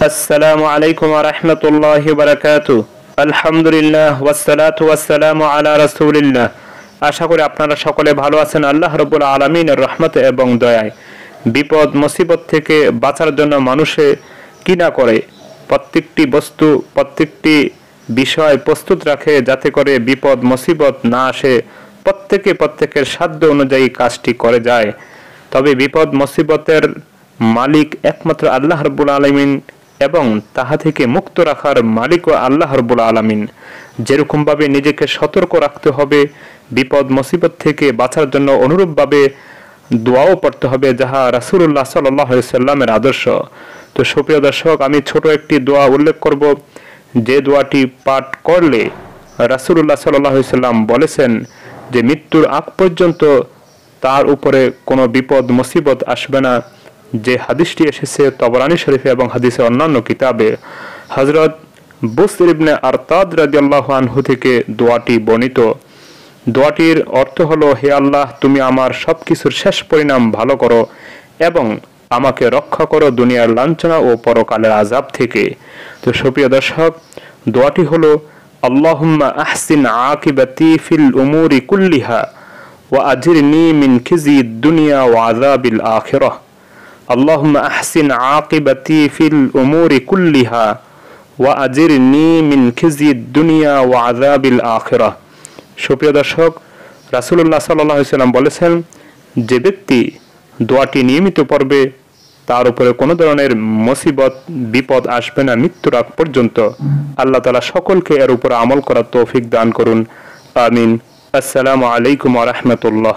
আসসালামু আলাইকুম ওয়া রাহমাতুল্লাহি ওয়া বারাকাতুহু। আলহামদুলিল্লাহ ওয়াসসালাতু ওয়াসসালামু আলা রাসূলিল্লাহ। আশা করি আপনারা সকলে ভালো আছেন আল্লাহ রাব্বুল আলামিনের রহমতে এবং দয়ায়। বিপদ মুসিবত থেকে বাঁচার জন্য মানুষে কি না করে, প্রত্যেকটি বস্তু প্রত্যেকটি বিষয় প্রস্তুত রাখে যাতে করে বিপদ মুসিবত না আসে। প্রত্যেকের সাধ্য অনুযায়ী কাজটি করে যায়। তবে বিপদ মুসিবতের মালিক একমাত্র আল্লাহ রাব্বুল আলামিন এবং তাহা থেকে মুক্ত রাখার মালিকও আল্লাহ রাব্বুল আলামিন। যেরকমভাবে নিজেকে সতর্ক রাখতে হবে, বিপদ মুসিবত থেকে বাঁচার জন্য অনুরূপভাবে দোয়াও পড়তে হবে, যাহা রাসূলুল্লাহ সাল্লাল্লাহু আলাইহি সাল্লামের আদর্শ। তো সুপ্রিয় দর্শক, আমি ছোট একটি দোয়া উল্লেখ করব, যে দোয়াটি পাঠ করলে রাসূলুল্লাহ সাল্লাল্লাহু আলাইহি সাল্লাম বলেছেন যে মৃত্যুর আগ পর্যন্ত তার উপরে কোনো বিপদ মুসিবত আসবে না। যে হাদিসটি এসেছে তবরানী শরীফে এবং হাদিসের অন্যান্য কিতাবে হযরত বুসর ইবনে আরতাদ রাদিয়াল্লাহু আনহু থেকে দোয়াটি বর্ণিত। দোয়াটির অর্থ হলো, হে আল্লাহ, তুমি আমার সবকিছুর শেষ পরিণাম ভালো করো এবং আমাকে রক্ষা করো দুনিয়ার লাঞ্ছনা ও পরকালের আযাব থেকে। তো সুপ্রিয় দর্শক, দোয়াটি হলো, আল্লাহুম্মা আহসিন আকিবাতি ফিল উমুরি কুল্লিহা ওয়া আজিরনি মিন খিজিদ দুনিয়া ওয়া আযাবিল আখিরাহ। আল্লাহুম্মা আহসিন আকিবাতি ফিল উমুরি কুল্লিহা ওয়া আজিরনি মিন খিজিদ দুনিয়া ওয়া আযাবিল আখিরাহ। সুপ্রিয় দর্শক, রাসূলুল্লাহ সাল্লাল্লাহু আলাইহি সাল্লাম বলেছেন, যে ব্যক্তি দোয়াটি নিয়মিত পড়বে তার উপরে কোনো ধরনের মুসিবত বিপদ আসবে না মৃত্যুর আগ পর্যন্ত। আল্লাহ তাআলা সকলকে এর উপর আমল করার তৌফিক দান করুন। আমিন। আসসালামু আলাইকুম ওয়া রাহমাতুল্লাহ।